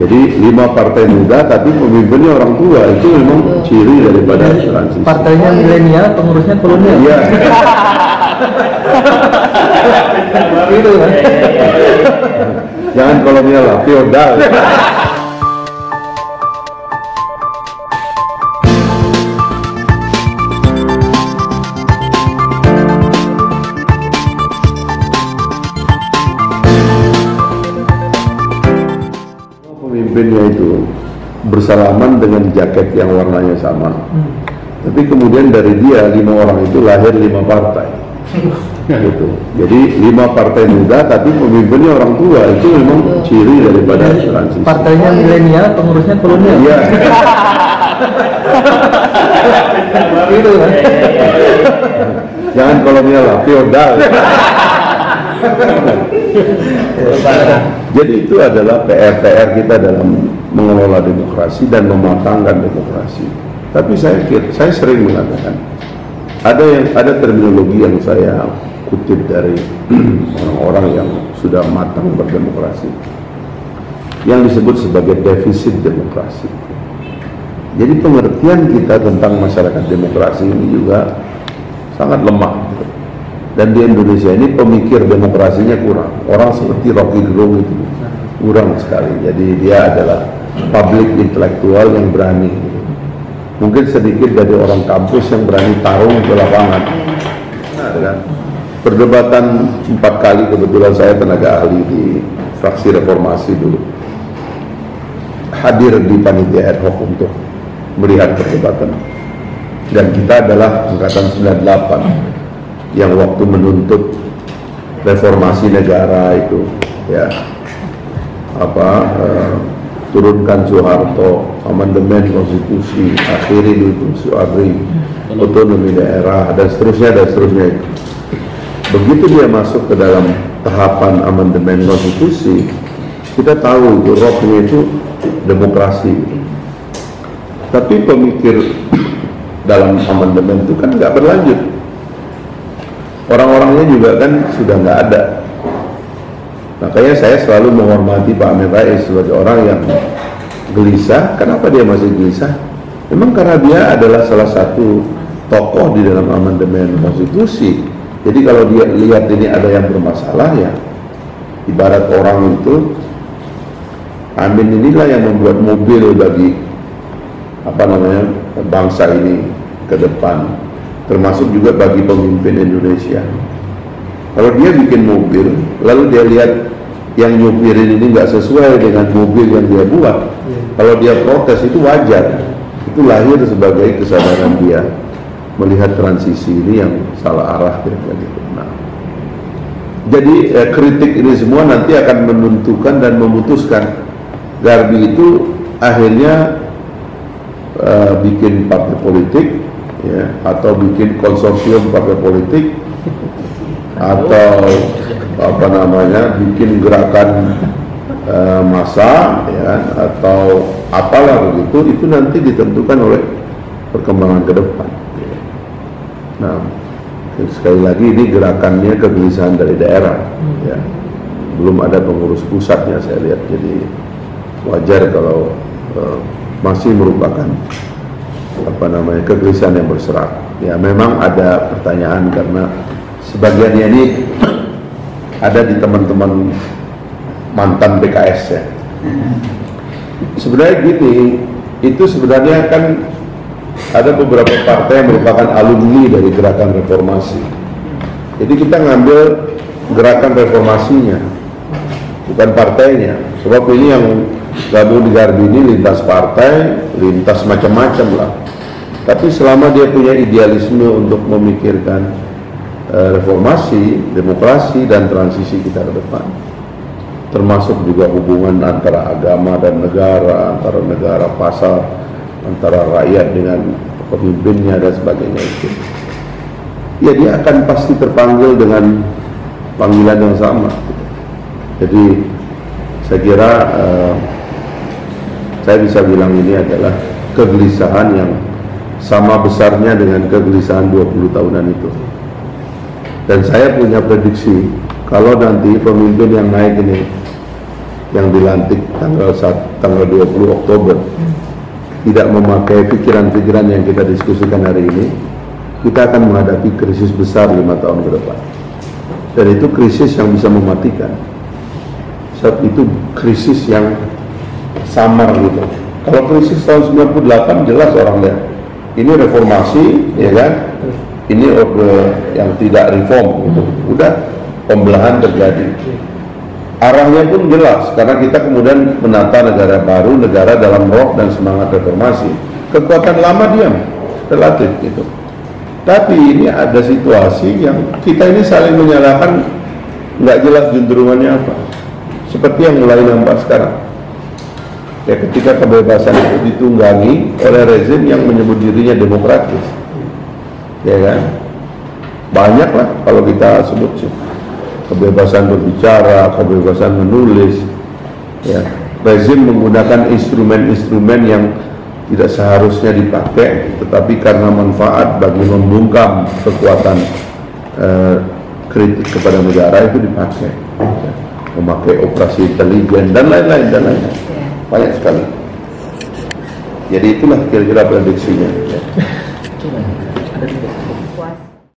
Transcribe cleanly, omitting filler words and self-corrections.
Jadi 5 partai muda tapi pemimpinnya orang tua, itu memang ciri daripada transisi. Partainya milenial, pengurusnya kolonial. Iya. Gitu kan? Jangan kolonial lah, feodal. Pemimpinnya itu bersalaman dengan jaket yang warnanya sama. Tapi kemudian dari dia 5 orang itu lahir 5 partai. Gitu. Jadi 5 partai muda tapi pemimpinnya orang tua, itu memang ciri daripada transisi. Partainya milenial, pengurusnya kolonial. Iya. Gitu kan? Jangan kolonial lah, feodal. Jadi itu adalah PR kita dalam mengelola demokrasi dan mematangkan demokrasi. Tapi saya sering mengatakan ada terminologi yang saya kutip dari orang-orang yang sudah matang berdemokrasi, yang disebut sebagai defisit demokrasi. Jadi pengertian kita tentang masyarakat demokrasi ini juga sangat lemah. Dan di Indonesia ini pemikir demokrasinya kurang. Orang seperti Rocky Gerung itu kurang sekali. Jadi dia adalah public intelektual yang berani. Mungkin sedikit dari orang kampus yang berani tarung ke lapangan. Nah, kan? Perdebatan 4 kali, kebetulan saya tenaga ahli di fraksi reformasi dulu, hadir di panitia ad hoc untuk melihat perdebatan. Dan kita adalah angkatan 98 yang waktu menuntut reformasi negara itu, ya, turunkan Soeharto, amandemen konstitusi, akhiri dulu Soeharto, otonomi daerah, dan seterusnya itu. Begitu dia masuk ke dalam tahapan amandemen konstitusi, kita tahu itu roknya itu demokrasi. Tapi pemikir dalam amandemen itu kan nggak berlanjut. Orang-orangnya juga kan sudah nggak ada. Makanya saya selalu menghormati Pak Amin Rais sebagai orang yang gelisah. Kenapa dia masih gelisah? Memang karena dia adalah salah satu tokoh di dalam amandemen konstitusi. Jadi kalau dia lihat ini ada yang bermasalah, ya ibarat orang itu, Amin inilah yang membuat mobil bagi bangsa ini ke depan, termasuk juga bagi pemimpin Indonesia. Kalau dia bikin mobil, lalu dia lihat yang nyupirin ini nggak sesuai dengan mobil yang dia buat, kalau dia protes itu wajar. Itu lahir sebagai kesadaran dia melihat transisi ini yang salah arah kira-kira gitu. Nah, jadi kritik ini semua nanti akan menentukan dan memutuskan Garbi itu akhirnya bikin partai politik, ya, atau bikin konsorsium partai politik, atau bikin gerakan massa, ya, atau apalah begitu, itu nanti ditentukan oleh perkembangan ke depan. Nah, sekali lagi ini gerakannya kegelisahan dari daerah, ya, belum ada pengurus pusatnya saya lihat, jadi wajar kalau masih merupakan kegelisahan yang berserak. Ya, memang ada pertanyaan karena sebagiannya ini ada di teman-teman mantan PKS, ya. Sebenarnya gini, itu sebenarnya kan ada beberapa partai yang merupakan alumni dari gerakan reformasi. Jadi kita ngambil gerakan reformasinya, bukan partainya. Sebab ini yang gabung di Garbi ini lintas partai, lintas macam-macam lah. Tapi selama dia punya idealisme untuk memikirkan reformasi, demokrasi, dan transisi kita ke depan, termasuk juga hubungan antara agama dan negara, antara negara pasar, antara rakyat dengan pemimpinnya dan sebagainya itu, ya dia akan pasti terpanggil dengan panggilan yang sama. Jadi saya kira saya bisa bilang ini adalah kegelisahan yang sama besarnya dengan kegelisahan 20 tahunan itu. Dan saya punya prediksi, kalau nanti pemimpin yang naik ini yang dilantik tanggal 20 Oktober tidak memakai pikiran-pikiran yang kita diskusikan hari ini, kita akan menghadapi krisis besar 5 tahun ke depan. Dan itu krisis yang bisa mematikan. Saat itu krisis yang samar gitu. Kalau krisis tahun 98 jelas orang lihat ini reformasi, ya kan? Ini yang tidak reform gitu. Udah pembelahan terjadi. Arahnya pun jelas karena kita kemudian menata negara baru, negara dalam roh dan semangat reformasi. Kekuatan lama diam, relatif gitu. Tapi ini ada situasi yang kita ini saling menyalahkan, nggak jelas juntrungannya apa. Seperti yang mulai nampak sekarang. Ya, ketika kebebasan itu ditunggangi oleh rezim yang menyebut dirinya demokratis, ya kan? Banyak lah kalau kita sebut sih. Kebebasan berbicara, kebebasan menulis, ya. Rezim menggunakan instrumen-instrumen yang tidak seharusnya dipakai, tetapi karena manfaat bagi membungkam kekuatan kritik kepada negara itu dipakai, ya. Memakai operasi intelijen dan lain-lain dan lain-lain, banyak sekali. Jadi itulah kira-kira prediksinya. Ya.